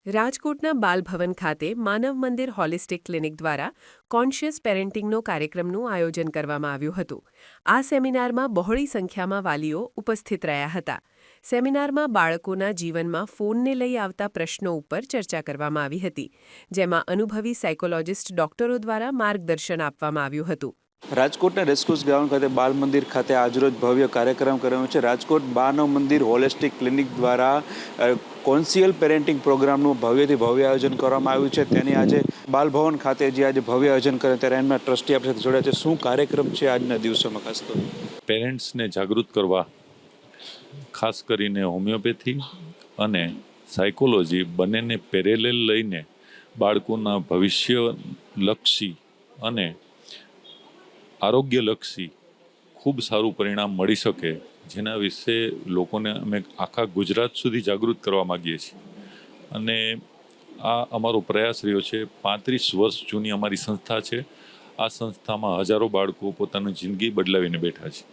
રાજકોટના બાલભવન ખાતે માનવ મંદિર હોલિસ્ટિક ક્લિનિક દ્વારા કોન્શિયસ પેરેન્ટિંગનો કાર્યક્રમનું આયોજન કરવામાં આવ્યું હતું. આ સેમિનારમાં બહોળી સંખ્યામાં વાલીઓ ઉપસ્થિત રહ્યા હતા. સેમિનારમાં બાળકોના જીવનમાં ફોનને લઈ આવતા પ્રશ્નો ઉપર ચર્ચા કરવામાં આવી હતી, જેમાં અનુભવી સાયકોલોજિસ્ટ ડોક્ટરો દ્વારા માર્ગદર્શન આપવામાં આવ્યું હતું. રાજકોટના રેસ્કોર્સ ગ્રાઉન્ડ ખાતે બાલ મંદિર ખાતે આજરોજ ભવ્ય કાર્યક્રમ કરાયો છે. રાજકોટ માનવ મંદિર હોલિસ્ટિક ક્લિનિક દ્વારા કોન્શિયસ પેરેન્ટિંગ પ્રોગ્રામનું ભવ્યથી ભવ્ય આયોજન કરવામાં આવ્યું છે. તેની આજે બાલભવન ખાતે જે આજે ભવ્ય આયોજન કરે ત્યારે એમના ટ્રસ્ટી આપણી સાથે જોડાયા છે. શું કાર્યક્રમ છે આજના દિવસોમાં? ખાસ તો પેરેન્ટ્સને જાગૃત કરવા, ખાસ કરીને હોમિયોપેથી અને સાયકોલોજી બંનેને પેરેલેલ લઈને બાળકોના ભવિષ્યલક્ષી અને આરોગ્યલક્ષી ખૂબ સારું પરિણામ મળી શકે, જેના વિશે લોકોને અમે આખા ગુજરાત સુધી જાગૃત કરવા માગીએ છીએ. અને આ અમારો પ્રયાસ રહ્યો છે. 35 વર્ષ જૂની અમારી સંસ્થા છે. આ સંસ્થામાં હજારો બાળકો પોતાની જિંદગી બદલાવીને બેઠા છે.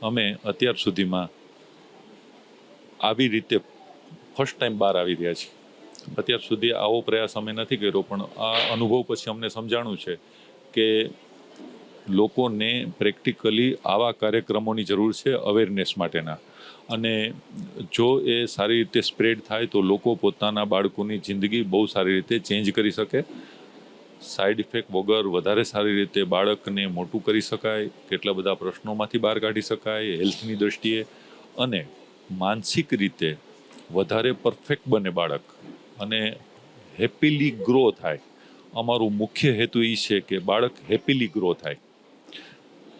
અમે અત્યાર સુધીમાં આવી રીતે ફર્સ્ટ ટાઈમ બહાર આવી રહ્યા છીએ. અત્યાર સુધી આવો પ્રયાસ અમે નથી કર્યો, પણ આ અનુભવ પછી અમને સમજાણું છે કે લોકોને પ્રેક્ટિકલી આવા કાર્યક્રમોની જરૂર છે અવેરનેસ માટેના. અને જો એ સારી રીતે સ્પ્રેડ થાય તો લોકો પોતાના બાળકોની જિંદગી બહુ સારી રીતે ચેન્જ કરી શકે. સાઈડ ઇફેક્ટ વગર વધારે સારી રીતે બાળકને મોટું કરી શકાય, કેટલા બધા પ્રશ્નોમાંથી બહાર કાઢી શકાય હેલ્થની દૃષ્ટિએ, અને માનસિક રીતે વધારે પરફેક્ટ બને બાળક અને હેપીલી ગ્રો થાય. અમારું મુખ્ય હેતુ એ છે કે બાળક હેપીલી ગ્રો થાય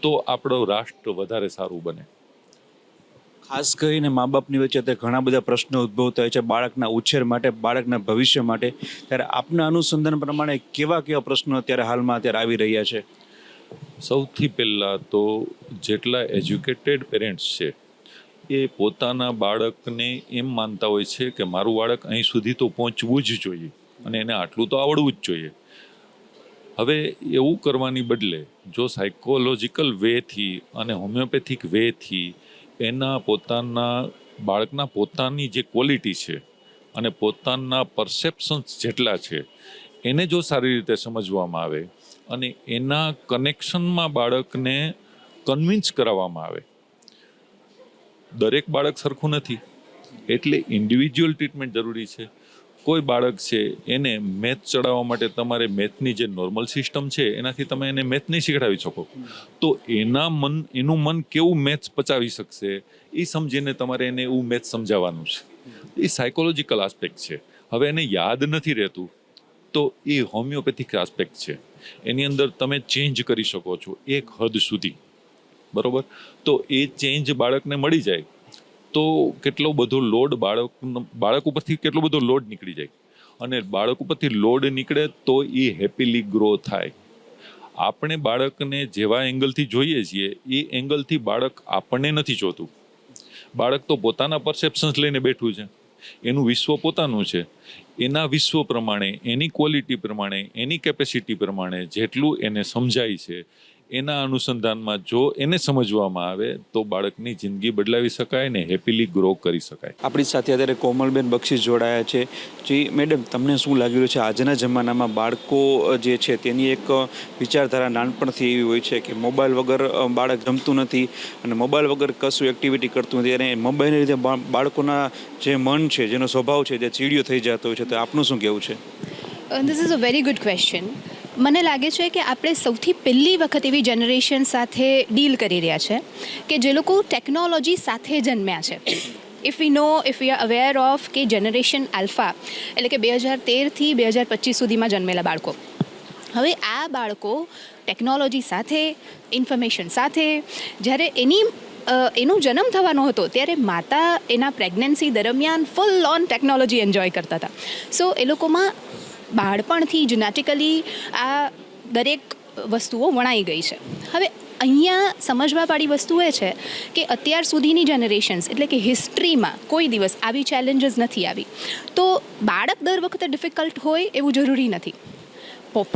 તો આપણો રાષ્ટ્ર વધારે સારું બને. ખાસ કરીને મા બાપની વચ્ચે અત્યારે ઘણા બધા પ્રશ્નો ઉદ્ભવ થાય છે બાળકના ઉછેર માટે, બાળકના ભવિષ્ય માટે. ત્યારે આપના અનુસંધાન પ્રમાણે કેવા પ્રશ્નો અત્યારે હાલમાં આવી રહ્યા છે? સૌથી પહેલાં તો જેટલા એજ્યુકેટેડ પેરેન્ટ્સ છે એ પોતાના બાળકને એમ માનતા હોય છે કે મારું બાળક અહીં સુધી તો પહોંચવું જ જોઈએ અને એને આટલું તો આવડવું જ જોઈએ. હવે એવું કરવાની બદલે જો સાયકોલોજીકલ વેથી અને હોમિયોપેથિક વેથી એના પોતાના બાળકના પોતાની જે ક્વોલિટી છે અને પોતાના પરસેપ્શન્સ જેટલા છે એને જો સારી રીતે સમજવામાં આવે અને એના કનેક્શનમાં બાળકને કન્વિન્સ કરાવવામાં આવે. દરેક બાળક સરખું નથી, એટલે ઇન્ડિવિજ્યુઅલ ટ્રીટમેન્ટ જરૂરી છે. કોઈ બાળક છે એને મેથ ચડાવવા માટે તમારે મેથની જે નોર્મલ સિસ્ટમ છે એનાથી તમે એને મેથ નહીં શીખડાવી શકો, તો એનું મન કેવું મેથ્સ પચાવી શકશે એ સમજીને તમારે એને એવું મેથ્સ સમજાવવાનું છે. એ સાયકોલોજીકલ આસ્પેક્ટ છે. હવે એને યાદ નથી રહેતું તો એ હોમિયોપેથિક આસ્પેક્ટ છે. એની અંદર તમે ચેન્જ કરી શકો છો એક હદ સુધી, બરાબર? તો એ ચેન્જ બાળકને મળી જાય તો કેટલો બધો લોડ બાળક ઉપરથી કેટલો બધો લોડ નીકળી જાય, અને બાળક ઉપરથી લોડ નીકળે તો એ હેપીલી ગ્રો થાય. આપણે બાળકને જેવા એંગલથી જોઈએ છીએ એ એંગલથી બાળક આપણને નથી જોતું. બાળક તો પોતાના પરસેપ્શન્સ લઈને બેઠું છે. એનું વિશ્વ પોતાનું છે. એના વિશ્વ પ્રમાણે, એની ક્વોલિટી પ્રમાણે, એની કેપેસિટી પ્રમાણે જેટલું એને સમજાય છે એના અનુસંધાનમાં જો એને સમજવામાં આવે તો બાળકની જિંદગી બદલાવી શકાય ને હેપીલી ગ્રો કરી શકાય. આપણી સાથે અત્યારે કોમલબેન બક્ષી જોડાયા છે. જી મેડમ, તમને શું લાગી રહ્યું છે આજના જમાનામાં બાળકો જે છે તેની એક વિચારધારા નાનપણથી એવી હોય છે કે મોબાઈલ વગર બાળક જમતું નથી અને મોબાઈલ વગર કશું એક્ટિવિટી કરતું નથી, અને મોબાઈલને લીધે બાળકોના જે મન છે, જેનો સ્વભાવ છે, જે ચીડિયો થઈ જતો હોય છે, તો આપનું શું કહેવું છે? This is a very good question. મને લાગે છે કે આપણે સૌથી પહેલી વખત એવી જનરેશન સાથે ડીલ કરી રહ્યા છે કે જે લોકો ટેકનોલોજી સાથે જન્મ્યા છે. If we are aware of કે જનરેશન આલ્ફા એટલે કે 2013થી 2025 સુધીમાં જન્મેલા બાળકો, હવે આ બાળકો ટેકનોલોજી સાથે, ઇન્ફોર્મેશન સાથે, જ્યારે એનો જન્મ થવાનો હતો ત્યારે માતા એના પ્રેગ્નન્સી દરમિયાન ફૂલ ઓન ટેકનોલોજી એન્જોય કરતા હતા. સો એ લોકોમાં બાળપણથી જેનેટિકલી આ દરેક વસ્તુઓ વણાઈ ગઈ છે. હવે અહીંયા સમજવાવાળી વસ્તુ એ છે કે અત્યાર સુધીની જનરેશન્સ એટલે કે હિસ્ટ્રીમાં કોઈ દિવસ આવી ચેલેન્જીસ નથી આવી. તો બાળક દર વખતે ડિફિકલ્ટ હોય એવું જરૂરી નથી.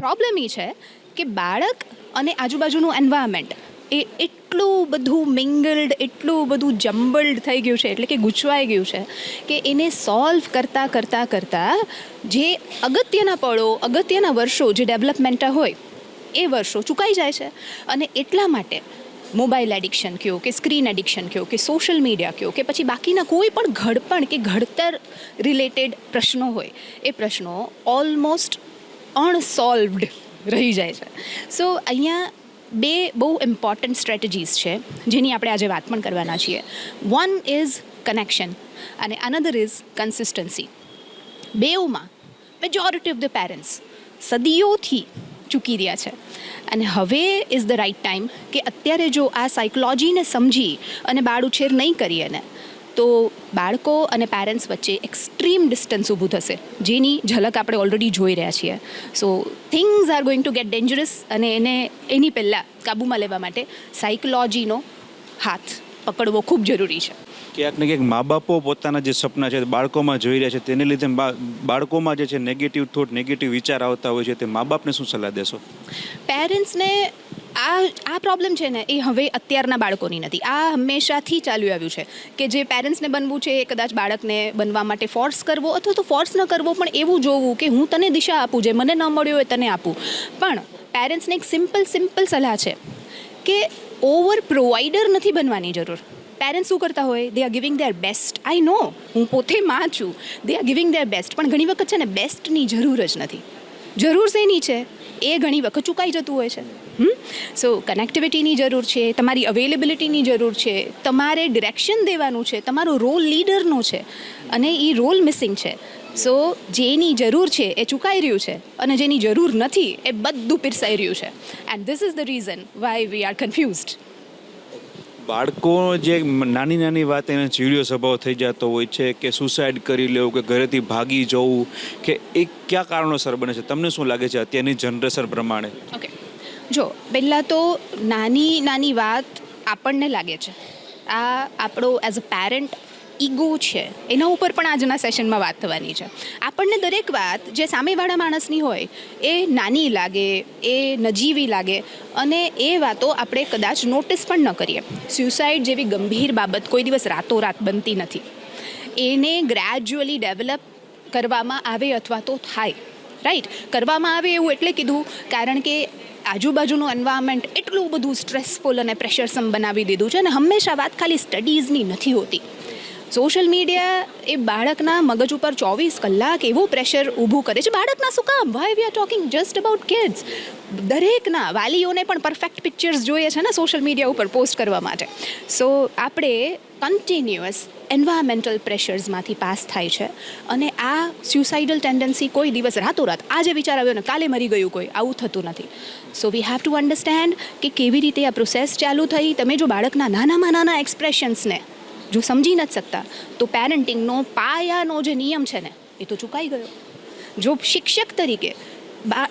પ્રોબ્લેમ એ છે કે બાળક અને આજુબાજુનું એન્વાયરમેન્ટ એ એટલું બધું મિંગલ્ડ, એટલું બધું જમ્બલ્ડ થઈ ગયું છે, એટલે કે ગૂંચવાઈ ગયું છે કે એને સોલ્વ કરતાં જે અગત્યના પળો, અગત્યના વર્ષો જે ડેવલપમેન્ટના હોય એ વર્ષો ચૂકાઈ જાય છે. અને એટલા માટે મોબાઈલ એડિક્શન કહો કે સ્ક્રીન એડિક્શન કહો કે સોશિયલ મીડિયા કહો કે પછી બાકીના કોઈ પણ ઘડપણ કે ઘડતર રિલેટેડ પ્રશ્નો હોય એ પ્રશ્નો ઓલમોસ્ટ અનસોલ્વડ રહી જાય છે. સો અહીંયા બે બહુ ઇમ્પોર્ટન્ટ સ્ટ્રેટેજીસ છે જેની આપણે આજે વાત પણ કરવાના છીએ. વન ઇઝ કનેક્શન અને અનધર ઇઝ કન્સિસ્ટન્સી. બેઉમાં મેજોરિટી ઓફ ધ પેરેન્ટ્સ સદીઓથી ચૂકી રહ્યા છે અને હવે ઇઝ ધ રાઇટ ટાઈમ કે અત્યારે જો આ સાયકોલોજીને સમજી અને બાળ ઉછેર નહીં કરીએ ને તો બાળકો અને પેરેન્ટ્સ વચ્ચે એક્સ્ટ્રીમ ડિસ્ટન્સ ઊભું થશે, જેની ઝલક આપણે ઓલરેડી જોઈ રહ્યા છીએ. So things are going to get dangerous અને એની પહેલાં કાબૂમાં લેવા માટે સાયકોલોજીનો હાથ પકડવો ખૂબ જરૂરી છે. ક્યાંક ને ક્યાંક મા બાપો પોતાના જે સપના છે બાળકોમાં જોઈ રહ્યા છે તેને લીધે બાળકોમાં જે છે નેગેટિવ થોટ, નેગેટિવ વિચાર આવતા હોય છે, તે મા બાપને શું સલાહ દેશો? પેરેન્ટ્સને આ પ્રોબ્લેમ છે ને એ હવે અત્યારના બાળકોની નથી, આ હંમેશાથી ચાલ્યું આવ્યું છે કે જે પેરેન્ટ્સને બનવું છે એ કદાચ બાળકને બનવા માટે ફોર્સ કરવો અથવા તો ફોર્સ ન કરવો, પણ એવું જોવું કે હું તને દિશા આપું, જે મને ન મળ્યો હોય તને આપું. પણ પેરેન્ટ્સને એક સિમ્પલ સલાહ છે કે ઓવર પ્રોવાઈડર નથી બનવાની જરૂર. પેરેન્ટ્સ શું કરતા હોય, they are giving their best. I know, હું પોતે માં છું, they are giving their best, પણ ઘણી વખત છે ને બેસ્ટની જરૂર જ નથી. જરૂર શેની છે એ ઘણી વખત ચૂકાઈ જતું હોય છે. સો કનેક્ટિવિટીની જરૂર છે, તમારી અવેલેબિલિટીની જરૂર છે, તમારે ડિરેક્શન દેવાનું છે, તમારો રોલ લીડરનો છે અને એ રોલ મિસિંગ છે. સો જેની જરૂર છે એ ચૂકાઈ રહ્યું છે અને જેની જરૂર નથી એ બધું પીરસાઈ રહ્યું છે. And this is the reason why we are confused. બાળકો જે નાની વાત એને ચીડિયો સ્વભાવ થઈ જતો હોય છે કે સુસાઇડ કરી લેવું કે ઘરેથી ભાગી જવું કે એ કયા કારણોસર બને છે? તમને શું લાગે છે અત્યારની જનરેશન પ્રમાણે? ઓકે, જો પહેલાં તો નાની વાત આપણને લાગે છે, આ આપણો એઝ અ પેરેન્ટ ઈગો છે, એના ઉપર પણ આજના સેશનમાં વાત થવાની છે. આપણને દરેક વાત જે સામેવાળા માણસની હોય એ નાની લાગે, એ નજીવી લાગે અને એ વાતો આપણે કદાચ નોટિસ પણ ન કરીએ. સ્યુસાઇડ જેવી ગંભીર બાબત કોઈ દિવસ રાતોરાત બનતી નથી. એને ગ્રેજ્યુઅલી ડેવલપ કરવામાં આવે અથવા તો થાય, રાઈટ? કરવામાં આવે એવું એટલે કીધું કારણ કે આજુબાજુનું એન્વાયરમેન્ટ એટલું બધું સ્ટ્રેસફુલ અને પ્રેશરસમ બનાવી દીધું છે અને હંમેશા વાત ખાલી સ્ટડીઝની નથી હોતી. સોશિયલ મીડિયા એ બાળકના મગજ ઉપર 24 કલાક એવું પ્રેશર ઊભું કરે છે. બાળકના શું કામ? Why we are talking just about kids. દરેકના વાલીઓને પણ પરફેક્ટ પિક્ચર્સ જોઈએ છે ને સોશિયલ મીડિયા ઉપર પોસ્ટ કરવા માટે. સો આપણે કન્ટિન્યુઅસ એન્વાયરમેન્ટલ પ્રેશર્સમાંથી પાસ થાય છે અને આ સ્યુસાઇડલ ટેન્ડન્સી કોઈ દિવસ રાતોરાત આજે વિચાર આવ્યો ને કાલે મરી ગયું કોઈ, આવું થતું નથી. સો વી હેવ ટુ અન્ડરસ્ટેન્ડ કે કેવી રીતે આ પ્રોસેસ ચાલુ થઈ. તમે જો બાળકના નાના એક્સપ્રેશન્સને જો સમજી નથી શકતા તો પેરેન્ટિંગનો પાયાનો જે નિયમ છે ને એ તો ચૂકાઈ ગયો. જો શિક્ષક તરીકે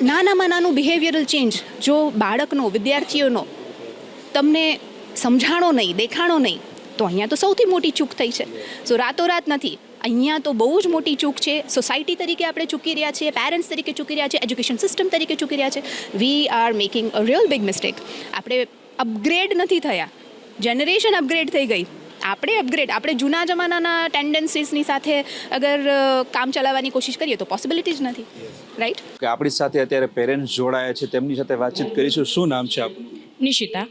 નાનામાં નાનું બિહેવિયરલ ચેન્જ જો બાળકનો, વિદ્યાર્થીઓનો તમને સમજાણો નહીં, દેખાણો નહીં, તો અહીંયા તો સૌથી મોટી ચૂક થઈ છે. સો રાતોરાત નથી, અહીંયા તો બહુ જ મોટી ચૂક છે. સોસાયટી તરીકે આપણે ચૂકી રહ્યા છીએ, પેરેન્ટ્સ તરીકે ચૂકી રહ્યા છીએ, એજ્યુકેશન સિસ્ટમ તરીકે ચૂકી રહ્યા છે. We are making a real big mistake. આપણે અપગ્રેડ નથી થયા, જનરેશન અપગ્રેડ થઈ ગઈ. આપણે જૂના જમાનાના ટેન્ડન્સીસની સાથે અગર કામ ચલાવવાની કોશિશ કરીએ તો પોસિબિલિટી જ નથી, રાઈટ? કે આપણી સાથે અત્યારે પેરેન્ટ્સ જોડાયા છે, તેમની સાથે વાતચીત કરીશું. શું નામ છે આપનું? નિશિતા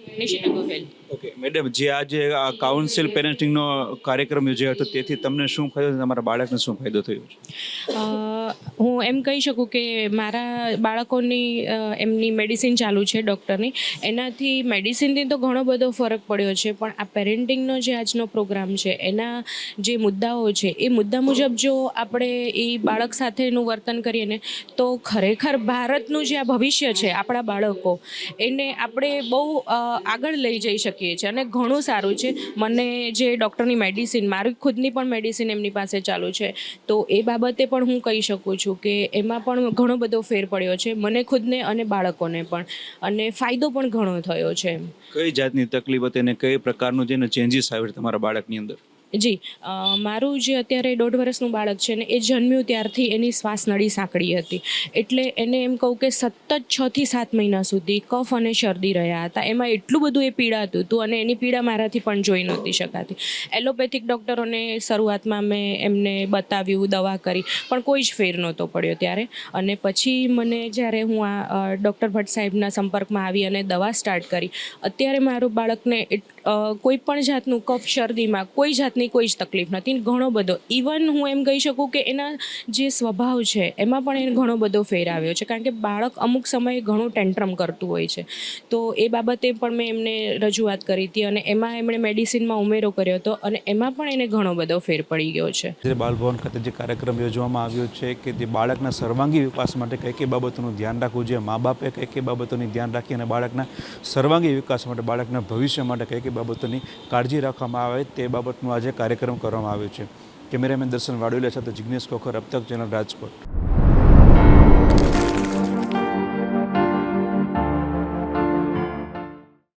ગોહેલ. ઓકે મેડમ, જે આજે આ કાઉન્સિલ પેરેન્ટિંગનો કાર્યક્રમ યોજાયો હતો તેથી તમને શું ફાયદો, તમારા બાળકને શું ફાયદો થયો છે? હું એમ કહી શકું કે મારા બાળકોની એમની મેડિસિન ચાલુ છે ડૉક્ટરની, એનાથી મેડિસિનથી તો ઘણો બધો ફરક પડ્યો છે. પણ આ પેરેન્ટિંગનો જે આજનો પ્રોગ્રામ છે એના જે મુદ્દાઓ છે એ મુદ્દા મુજબ જો આપણે એ બાળક સાથેનું વર્તન કરીએ ને તો ખરેખર ભારતનું જે આ ભવિષ્ય છે, આપણા બાળકો, એને આપણે બહુ આગળ લઈ જઈ શકીએ છીએ અને ઘણું સારું છે. મને જે ડૉક્ટરની મેડિસિન, મારી ખુદની પણ મેડિસિન એમની પાસે ચાલુ છે, તો એ બાબતે પણ હું કહી શકું છું કે એમાં પણ ઘણો બધો ફેર પડ્યો છે મને ખુદને અને બાળકોને પણ, અને ફાયદો પણ ઘણો થયો છે. કઈ જાતની તકલીફ હતી અને કઈ પ્રકારનું જેને ચેન્જીસ આવ્યો તમારા બાળકની અંદર? જી મારું જે અત્યારે 1.5 વર્ષનું બાળક છે ને એ જન્મ્યું ત્યારથી એની શ્વાસ નળી સાંકડી હતી, એટલે એને એમ કહું કે સતત 6 થી 7 મહિના સુધી કફ અને શરદી રહ્યા હતા. એમાં એટલું બધું એ પીડાતું હતું અને એની પીડા મારાથી પણ જોઈ નહોતી શકાતી. એલોપેથિક ડૉક્ટરોને શરૂઆતમાં મેં એમને બતાવ્યું, દવા કરી, પણ કોઈ જ ફેર નહોતો પડ્યો ત્યારે. અને પછી મને જ્યારે હું આ ડૉક્ટર ભટ્ટ સાહેબના સંપર્કમાં આવી અને દવા સ્ટાર્ટ કરી, અત્યારે મારું બાળકને કોઈ પણ જાતનું કફ શરદીમાં કોઈ જાતની કોઈ જ તકલીફ નથી. ઘણો બધો, ઇવન હું એમ કહી શકું કે એના જે સ્વભાવ છે એમાં પણ એને ઘણો બધો ફેર આવ્યો છે, કારણ કે બાળક અમુક સમયે ઘણું ટેન્ટ્રમ કરતું હોય છે. તો એ બાબતે પણ મેં એમને રજૂઆત કરી હતી અને એમાં એમણે મેડિસિનમાં ઉમેરો કર્યો હતો અને એમાં પણ એને ઘણો બધો ફેર પડી ગયો છે. જ્યારે બાલભવન ખાતે જે કાર્યક્રમ યોજવામાં આવ્યો છે કે જે બાળકના સર્વાંગી વિકાસ માટે કઈ કઈ બાબતોનું ધ્યાન રાખવું જોઈએ, મા બાપે કઈ કઈ બાબતોની ધ્યાન રાખી અને બાળકના સર્વાંગી વિકાસ માટે, બાળકના ભવિષ્ય માટે કઈ કઈ બાબતોની કાળજી રાખવામાં આવે તે બાબતનું આજે કાર્યક્રમ કરવામાં આવ્યો છે. કેમેરામેન દર્શન વાડોલિયા સાથે જિગ્નેશ ખોખર, અબ તક ચેનલ, રાજકોટ.